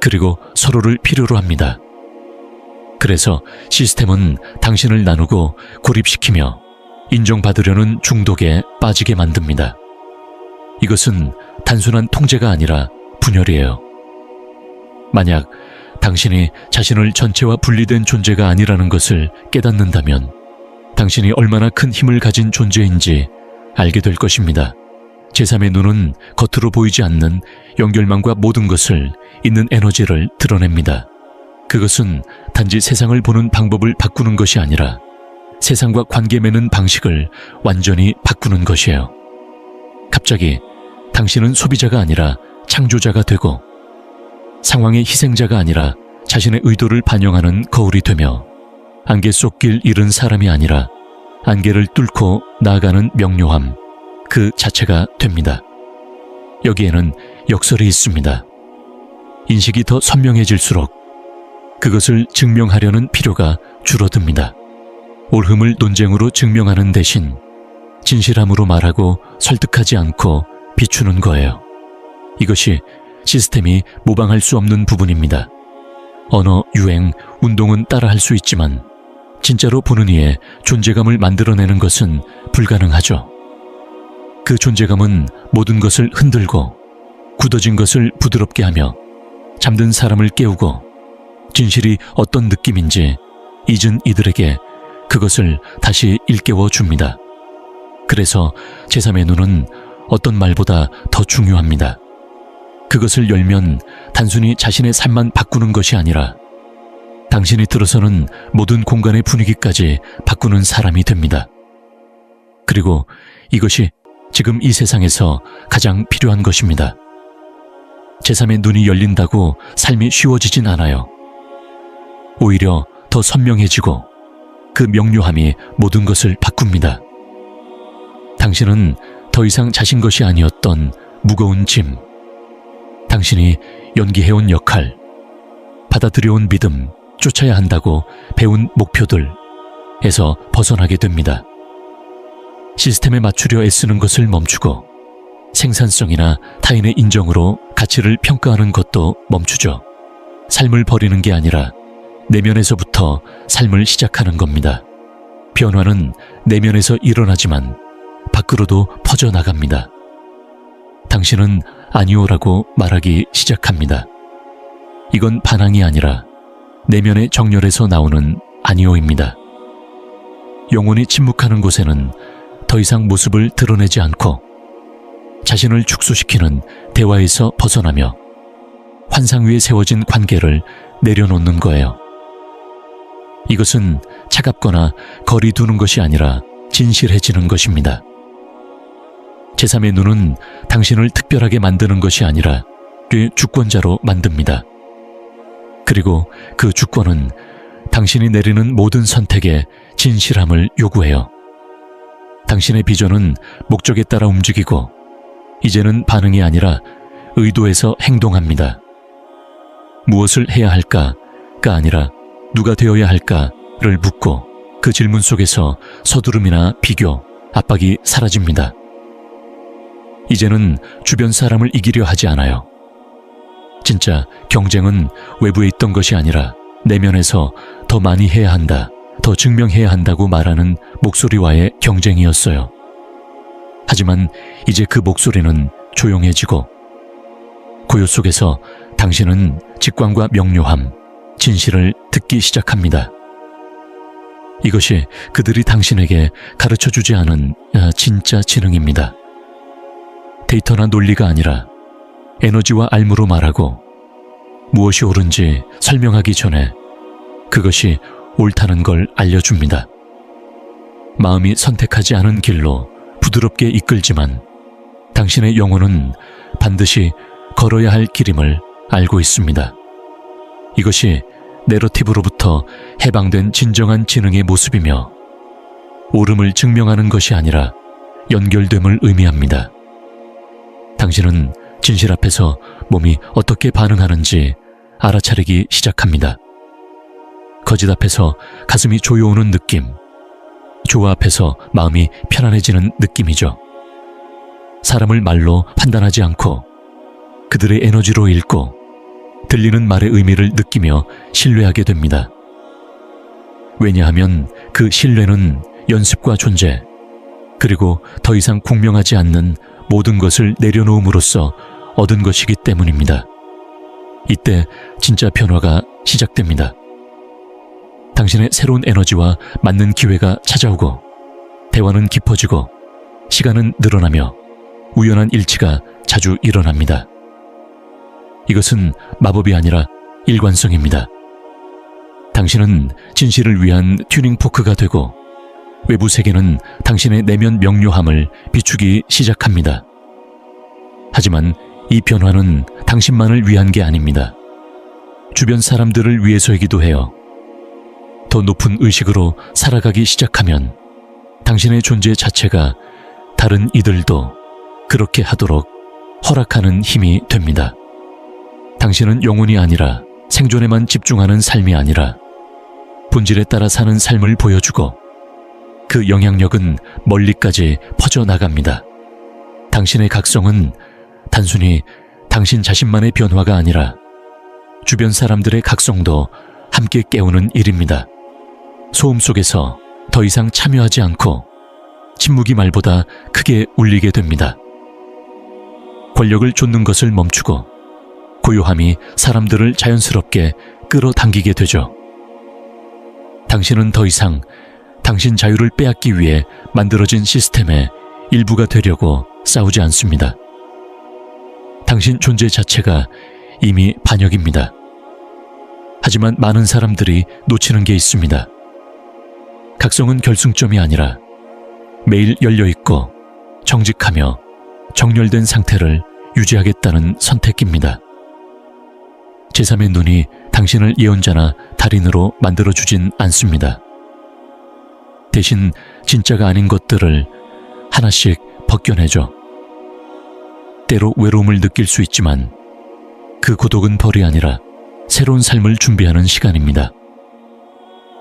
그리고 서로를 필요로 합니다. 그래서 시스템은 당신을 나누고 고립시키며 인정받으려는 중독에 빠지게 만듭니다. 이것은 단순한 통제가 아니라 분열이에요. 만약 당신이 자신을 전체와 분리된 존재가 아니라는 것을 깨닫는다면 당신이 얼마나 큰 힘을 가진 존재인지 알게 될 것입니다. 제3의 눈은 겉으로 보이지 않는 연결망과 모든 것을 있는 에너지를 드러냅니다. 그것은 단지 세상을 보는 방법을 바꾸는 것이 아니라 세상과 관계 맺는 방식을 완전히 바꾸는 것이에요. 갑자기 당신은 소비자가 아니라 창조자가 되고 상황의 희생자가 아니라 자신의 의도를 반영하는 거울이 되며 안개 속 길 잃은 사람이 아니라 안개를 뚫고 나아가는 명료함 그 자체가 됩니다. 여기에는 역설이 있습니다. 인식이 더 선명해질수록 그것을 증명하려는 필요가 줄어듭니다. 옳음을 논쟁으로 증명하는 대신 진실함으로 말하고 설득하지 않고 비추는 거예요. 이것이 시스템이 모방할 수 없는 부분입니다. 언어, 유행, 운동은 따라할 수 있지만 진짜로 보는 이의 존재감을 만들어내는 것은 불가능하죠. 그 존재감은 모든 것을 흔들고 굳어진 것을 부드럽게 하며 잠든 사람을 깨우고 진실이 어떤 느낌인지 잊은 이들에게 그것을 다시 일깨워 줍니다. 그래서 제3의 눈은 어떤 말보다 더 중요합니다. 그것을 열면 단순히 자신의 삶만 바꾸는 것이 아니라 당신이 들어서는 모든 공간의 분위기까지 바꾸는 사람이 됩니다. 그리고 이것이 지금 이 세상에서 가장 필요한 것입니다. 제3의 눈이 열린다고 삶이 쉬워지진 않아요. 오히려 더 선명해지고 그 명료함이 모든 것을 바꿉니다. 당신은 더 이상 자신 것이 아니었던 무거운 짐, 당신이 연기해온 역할, 받아들여온 믿음, 쫓아야 한다고 배운 목표들에서 벗어나게 됩니다. 시스템에 맞추려 애쓰는 것을 멈추고 생산성이나 타인의 인정으로 가치를 평가하는 것도 멈추죠. 삶을 버리는 게 아니라 내면에서부터 삶을 시작하는 겁니다. 변화는 내면에서 일어나지만 밖으로도 퍼져나갑니다. 당신은 아니오라고 말하기 시작합니다. 이건 반항이 아니라 내면의 정열에서 나오는 아니오입니다. 영혼이 침묵하는 곳에는 더 이상 모습을 드러내지 않고 자신을 축소시키는 대화에서 벗어나며 환상 위에 세워진 관계를 내려놓는 거예요. 이것은 차갑거나 거리 두는 것이 아니라 진실해지는 것입니다. 제3의 눈은 당신을 특별하게 만드는 것이 아니라 그 주권자로 만듭니다. 그리고 그 주권은 당신이 내리는 모든 선택에 진실함을 요구해요. 당신의 비전은 목적에 따라 움직이고 이제는 반응이 아니라 의도에서 행동합니다. 무엇을 해야 할까가 아니라 누가 되어야 할까를 묻고 그 질문 속에서 서두름이나 비교, 압박이 사라집니다. 이제는 주변 사람을 이기려 하지 않아요. 진짜 경쟁은 외부에 있던 것이 아니라 내면에서 더 많이 해야 한다, 더 증명해야 한다고 말하는 목소리와의 경쟁이었어요. 하지만 이제 그 목소리는 조용해지고 고요 속에서 당신은 직관과 명료함, 진실을 듣기 시작합니다. 이것이 그들이 당신에게 가르쳐주지 않은 진짜 지능입니다. 데이터나 논리가 아니라 에너지와 알무로 말하고 무엇이 옳은지 설명하기 전에 그것이 옳다는 걸 알려줍니다. 마음이 선택하지 않은 길로 부드럽게 이끌지만 당신의 영혼은 반드시 걸어야 할 길임을 알고 있습니다. 이것이 내러티브로부터 해방된 진정한 지능의 모습이며 옳음을 증명하는 것이 아니라 연결됨을 의미합니다. 당신은 진실 앞에서 몸이 어떻게 반응하는지 알아차리기 시작합니다. 거짓 앞에서 가슴이 조여오는 느낌, 조화 앞에서 마음이 편안해지는 느낌이죠. 사람을 말로 판단하지 않고 그들의 에너지로 읽고 들리는 말의 의미를 느끼며 신뢰하게 됩니다. 왜냐하면 그 신뢰는 연습과 존재, 그리고 더 이상 공명하지 않는 모든 것을 내려놓음으로써 얻은 것이기 때문입니다. 이때 진짜 변화가 시작됩니다. 당신의 새로운 에너지와 맞는 기회가 찾아오고 대화는 깊어지고 시간은 늘어나며 우연한 일치가 자주 일어납니다. 이것은 마법이 아니라 일관성입니다. 당신은 진실을 위한 튜닝 포크가 되고 외부 세계는 당신의 내면 명료함을 비추기 시작합니다. 하지만 이 변화는 당신만을 위한 게 아닙니다. 주변 사람들을 위해서이기도 해요. 더 높은 의식으로 살아가기 시작하면 당신의 존재 자체가 다른 이들도 그렇게 하도록 허락하는 힘이 됩니다. 당신은 영혼이 아니라 생존에만 집중하는 삶이 아니라 본질에 따라 사는 삶을 보여주고 그 영향력은 멀리까지 퍼져나갑니다. 당신의 각성은 단순히 당신 자신만의 변화가 아니라 주변 사람들의 각성도 함께 깨우는 일입니다. 소음 속에서 더 이상 참여하지 않고 침묵이 말보다 크게 울리게 됩니다. 권력을 좇는 것을 멈추고 고요함이 사람들을 자연스럽게 끌어당기게 되죠. 당신은 더 이상 당신 자유를 빼앗기 위해 만들어진 시스템의 일부가 되려고 싸우지 않습니다. 당신 존재 자체가 이미 반역입니다. 하지만 많은 사람들이 놓치는 게 있습니다. 각성은 결승점이 아니라 매일 열려있고 정직하며 정렬된 상태를 유지하겠다는 선택입니다. 제3의 눈이 당신을 예언자나 달인으로 만들어주진 않습니다. 대신 진짜가 아닌 것들을 하나씩 벗겨내죠. 때로 외로움을 느낄 수 있지만 그 고독은 벌이 아니라 새로운 삶을 준비하는 시간입니다.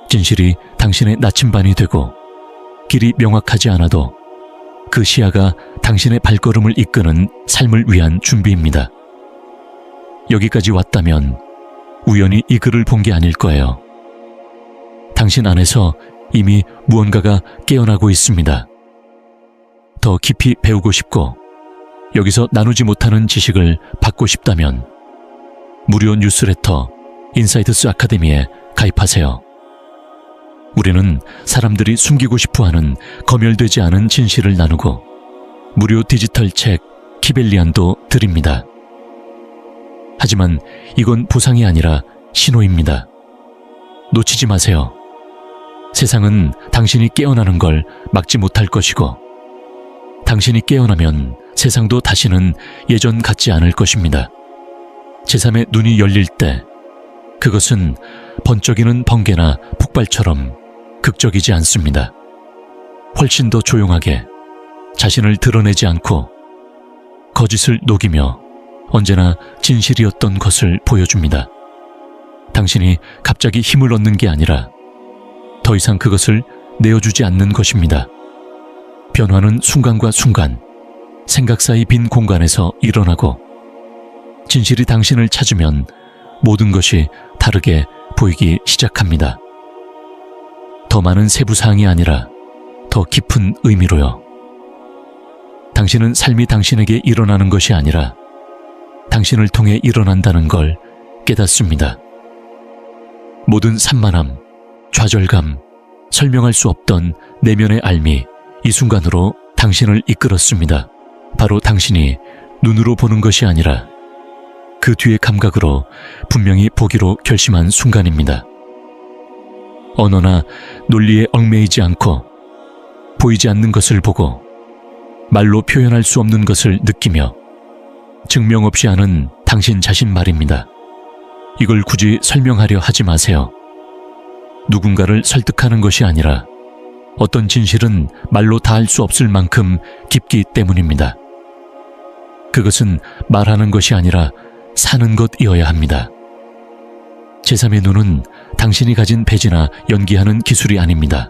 진실이 당신의 나침반이 되고 길이 명확하지 않아도 그 시야가 당신의 발걸음을 이끄는 삶을 위한 준비입니다. 여기까지 왔다면 우연히 이 글을 본 게 아닐 거예요. 당신 안에서 이미 무언가가 깨어나고 있습니다. 더 깊이 배우고 싶고 여기서 나누지 못하는 지식을 받고 싶다면 무료 뉴스레터 인사이트스 아카데미에 가입하세요. 우리는 사람들이 숨기고 싶어하는 검열되지 않은 진실을 나누고 무료 디지털 책 키벨리안도 드립니다. 하지만 이건 보상이 아니라 신호입니다. 놓치지 마세요. 세상은 당신이 깨어나는 걸 막지 못할 것이고 당신이 깨어나면 세상도 다시는 예전 같지 않을 것입니다. 제3의 눈이 열릴 때 그것은 번쩍이는 번개나 폭발처럼 극적이지 않습니다. 훨씬 더 조용하게 자신을 드러내지 않고 거짓을 녹이며 언제나 진실이었던 것을 보여줍니다. 당신이 갑자기 힘을 얻는 게 아니라 더 이상 그것을 내어주지 않는 것입니다. 변화는 순간과 순간, 생각 사이 빈 공간에서 일어나고 진실이 당신을 찾으면 모든 것이 다르게 보이기 시작합니다. 더 많은 세부사항이 아니라 더 깊은 의미로요. 당신은 삶이 당신에게 일어나는 것이 아니라 당신을 통해 일어난다는 걸 깨닫습니다. 모든 산만함, 좌절감, 설명할 수 없던 내면의 알미, 이 순간으로 당신을 이끌었습니다. 바로 당신이 눈으로 보는 것이 아니라 그 뒤의 감각으로 분명히 보기로 결심한 순간입니다. 언어나 논리에 얽매이지 않고 보이지 않는 것을 보고 말로 표현할 수 없는 것을 느끼며 증명 없이 하는 당신 자신 말입니다. 이걸 굳이 설명하려 하지 마세요. 누군가를 설득하는 것이 아니라 어떤 진실은 말로 다 할 수 없을 만큼 깊기 때문입니다. 그것은 말하는 것이 아니라 사는 것이어야 합니다. 제3의 눈은 당신이 가진 배지나 연기하는 기술이 아닙니다.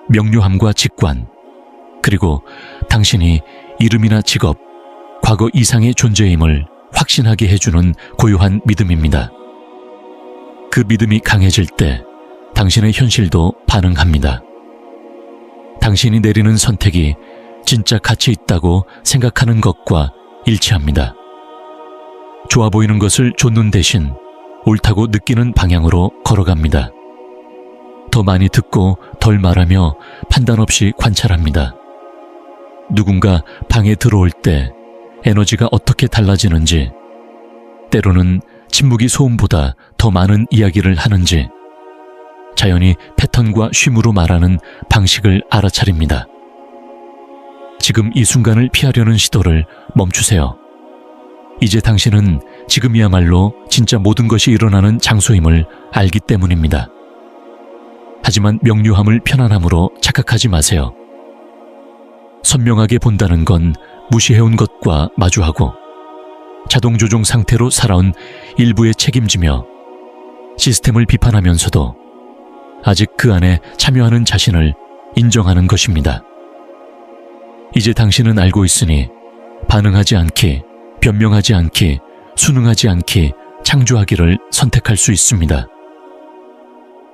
명료함과 직관, 그리고 당신이 이름이나 직업, 과거 이상의 존재임을 확신하게 해주는 고요한 믿음입니다. 그 믿음이 강해질 때 당신의 현실도 반응합니다. 당신이 내리는 선택이 진짜 가치 있다고 생각하는 것과 일치합니다. 좋아 보이는 것을 좇는 대신 옳다고 느끼는 방향으로 걸어갑니다. 더 많이 듣고 덜 말하며 판단 없이 관찰합니다. 누군가 방에 들어올 때 에너지가 어떻게 달라지는지, 때로는 침묵이 소음보다 더 많은 이야기를 하는지, 자연히 패턴과 쉼으로 말하는 방식을 알아차립니다. 지금 이 순간을 피하려는 시도를 멈추세요. 이제 당신은 지금이야말로 진짜 모든 것이 일어나는 장소임을 알기 때문입니다. 하지만 명료함을 편안함으로 착각하지 마세요. 선명하게 본다는 건 무시해온 것과 마주하고 자동 조종 상태로 살아온 일부에 책임지며 시스템을 비판하면서도 아직 그 안에 참여하는 자신을 인정하는 것입니다. 이제 당신은 알고 있으니 반응하지 않기, 변명하지 않기, 순응하지 않기, 창조하기를 선택할 수 있습니다.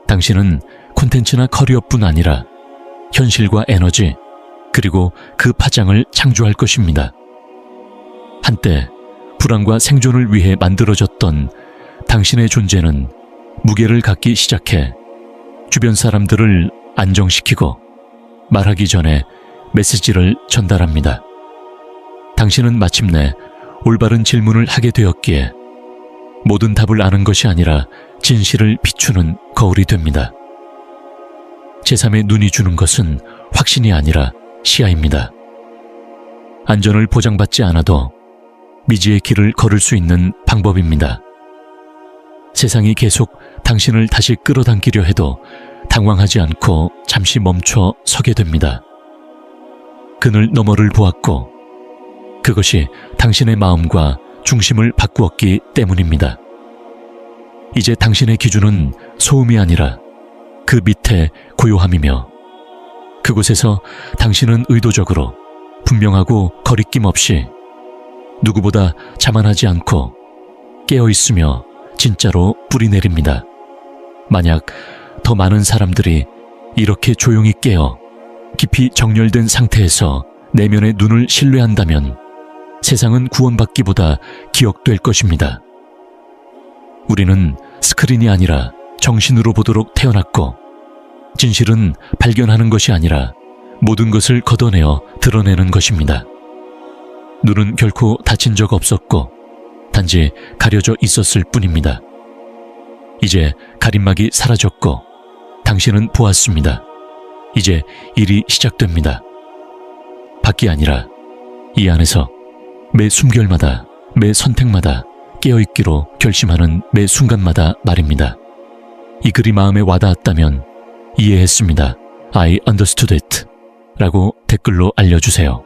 당신은 콘텐츠나 커리어뿐 아니라 현실과 에너지, 그리고 그 파장을 창조할 것입니다. 한때 불안과 생존을 위해 만들어졌던 당신의 존재는 무게를 갖기 시작해 주변 사람들을 안정시키고 말하기 전에 메시지를 전달합니다. 당신은 마침내 올바른 질문을 하게 되었기에 모든 답을 아는 것이 아니라 진실을 비추는 거울이 됩니다. 제3의 눈이 주는 것은 확신이 아니라 시야입니다. 안전을 보장받지 않아도 미지의 길을 걸을 수 있는 방법입니다. 세상이 계속 당신을 다시 끌어당기려 해도 당황하지 않고 잠시 멈춰 서게 됩니다. 그늘 너머를 보았고 그것이 당신의 마음과 중심을 바꾸었기 때문입니다. 이제 당신의 기준은 소음이 아니라 그 밑에 고요함이며 그곳에서 당신은 의도적으로 분명하고 거리낌 없이 누구보다 자만하지 않고 깨어있으며 진짜로 뿌리내립니다. 만약 더 많은 사람들이 이렇게 조용히 깨어 깊이 정렬된 상태에서 내면의 눈을 신뢰한다면 세상은 구원받기보다 기억될 것입니다. 우리는 스크린이 아니라 정신으로 보도록 태어났고 진실은 발견하는 것이 아니라 모든 것을 걷어내어 드러내는 것입니다. 눈은 결코 다친 적 없었고 단지 가려져 있었을 뿐입니다. 이제 가림막이 사라졌고 당신은 보았습니다. 이제 일이 시작됩니다. 밖이 아니라 이 안에서 매 숨결마다, 매 선택마다 깨어있기로 결심하는 매 순간마다 말입니다. 이 글이 마음에 와닿았다면 이해했습니다. I understood it 라고 댓글로 알려주세요.